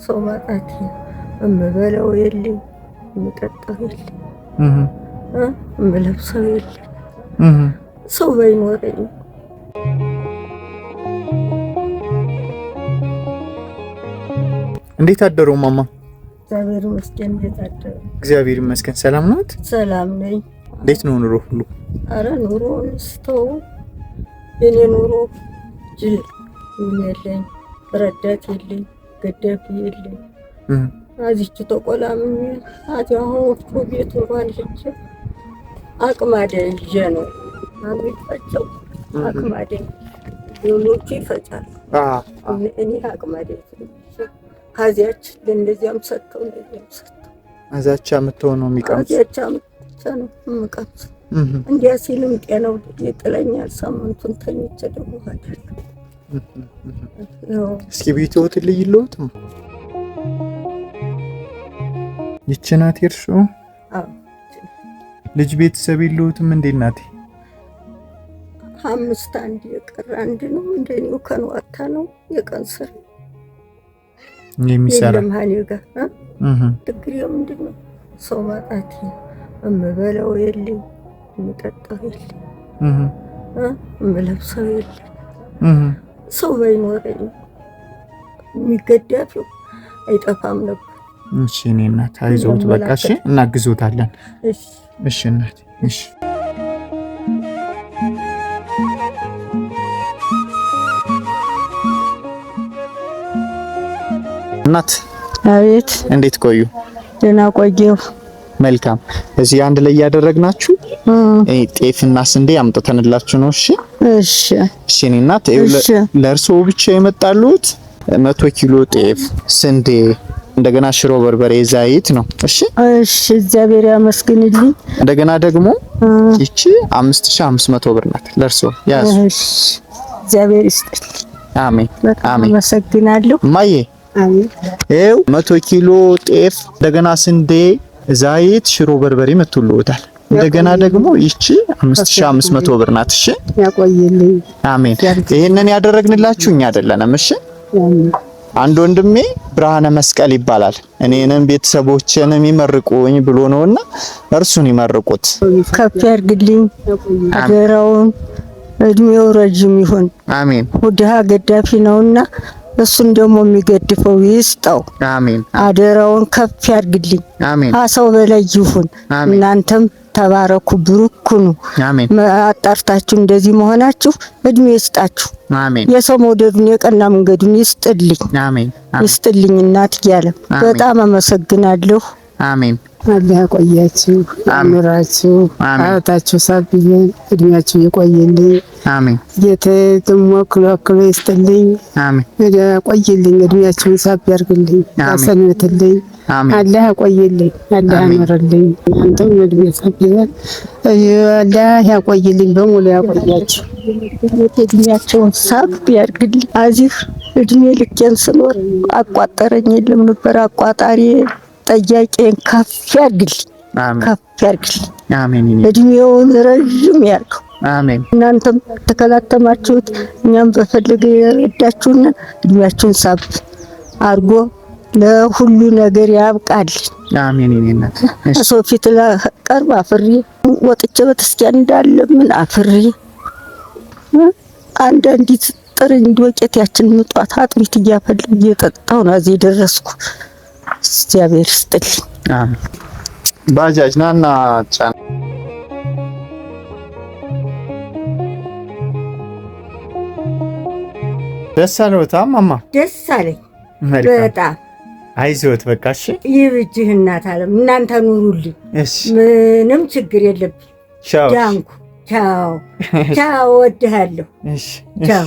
ሰው ማጣት እምበላው የለኝ እምጠጣው የለኝ እምለብሰው የለኝ ሰው ባይኖረኝ። እንዴት አደሩ ማማ? እግዚአብሔር ይመስገን። እንዴት አደሩ? እግዚአብሔር ይመስገን። ሰላም ናት? ሰላም ነኝ። እንዴት ነው ኑሮ ሁሉ? አረ ኑሮ ስተው የኔ ኑሮ ጅል የለኝ፣ ረዳት የለኝ፣ ገዳፊ የለኝ። አዚች ተቆላምኝ አዚያው ወፍጮ ቤት እንኳን ሄጄ አቅማደ ይዤ ነው አሚፈጨው። አቅማደ ሌሎቹ ይፈጫሉ፣ እኔ አቅማደ ከዚያች እንደዚያም ሰጥተው እንደዚያም ሰጥተው አዛቻ የምትሆነው የሚቀምስ አዛቻ ነው የምቀምስ። እንዲያ ሲልም ጤናው ይጥለኛል። ሳምንቱን ተኝቼ ደግሞ አደርኩ። እስኪ ቤትዎት ልይልዎት ይቺ ናት የእርሶ? ልጅ ቤተሰብ የለዎትም? እንዴት ናት? 5 አንድ የቀረ አንድ ነው። እንደኔው ከንዋታ ነው የቀን ስራ የሚሰራ ለማን ጋር ትግሬ ምንድን ነው ሰው ማጣት እምበላው የለኝ እምጠጣው የለኝ እምለብሰው የለኝ። ሰው ባይኖረኝ የሚገዳፊው አይጠፋም ነበር። እሺ እኔ እናት አይዞት በቃ እሺ፣ እናግዞታለን። እሺ እናት እሺ። እናት አቤት። እንዴት ቆዩ? ደህና ቆየሁ። መልካም። እዚህ አንድ ላይ ያደረግናችሁ ጤፍና ስንዴ አምጥተንላችሁ ነው። እሺ እሺ እሺ። እኔ እናት ለእርሶ ብቻ የመጣሉት 100 ኪሎ ጤፍ፣ ስንዴ፣ እንደገና ሽሮ በርበሬ፣ ዘይት ነው። እሺ እሺ። እግዚአብሔር ያመስግንልኝ። እንደገና ደግሞ ይቺ 5500 ብር ናት ለእርሶ ያዙ። እሺ እግዚአብሔር ይስጥልኝ። አሜን አሜን። አመሰግናለሁ ማዬ። አሜን። 100 ኪሎ ጤፍ፣ እንደገና ስንዴ፣ ዘይት፣ ሽሮ በርበሬ መጥቶልዎታል። እንደገና ደግሞ ይቺ 5500 ብር ናት። እሺ ያቆየልኝ። አሜን። ይሄንን ያደረግንላችሁ እኛ አይደለንም። እሺ አንድ ወንድሜ ብርሃነ መስቀል ይባላል። እኔንም ቤተሰቦቼንም ይመርቁኝ ብሎ ነውና እርሱን ይመርቁት። ከፍ ያርግልኝ አደራውን፣ እድሜው ረጅም ይሁን። አሜን። ወደሃ ገዳፊ ነውና እሱን ደግሞ የሚገድፈው ይስጠው። አሜን። አደራውን ከፍ ያርግልኝ። አሜን። አሰው በላይ ይሁን። እናንተም ተባረኩ፣ ብሩክ ሁኑ። አሜን። አጣርታችሁ እንደዚህ መሆናችሁ እድሜ ይስጣችሁ። አሜን። የሰው መውደዱን የቀና መንገዱን ይስጥልኝ። አሜን። ይስጥልኝ። እናት ያለ በጣም አመሰግናለሁ። አሜን። አላህ ያቆያችሁ፣ አምራችሁ፣ አታችሁ ሳብዬ እድሜያችሁ ይቆይልኝ። አሜን። የተተሞ ክሎክሎ ይስጥልኝ። አሜን። ቆይልኝ፣ እድሜያችሁን ሳብ ያርግልኝ፣ ያሰንብትልኝ። አላህ ያቆይልኝ፣ አላህ ያመረልኝ። አንተም እድሜ ሳብ ይበል፣ አላህ ያቆይልኝ። በሙሉ ያቆያችሁ፣ እድሜያችሁን ሳብ ያርግልኝ። አዚህ እድሜ ልኬን ስኖር አቋጠረኝ የለም ነበር አቋጣሪ ጠያቄን ከፍ ያርግልኝ፣ ከፍ ያርግልኝ። አሜን። እድሜውን ረጅም ያርገው። አሜን። እናንተም ተከላተማችሁት እኛም በፈለገ የረዳችሁን እድሜያችሁን ሳብ አርጎ ለሁሉ ነገር ያብቃል። አሜን። እናት ሰው ፊት ለቀርብ አፍሬ ወጥቼ በተስኪያን እንዳለ ምን አፍሬ አንዲት ጥርኝ ዶቄት ያችን ምጧት አጥሚት እያፈለሁ እየጠጣሁ ነው እዚህ ደረስኩ። እግዚአብሔር ይስጥልኝ። አሜን። ባጃጅ ናና ጫን ደስ አለዎት ማማ? ደስ አለኝ በጣም። አይዞት በቃ እሺ። ይብጅህ እናት አለም እናንተ ኑሩልኝ። እሺ ምንም ችግር የለብኝ። ቻው ዳንኩ። ቻው ቻው። ወድሃለሁ። እሺ ቻው።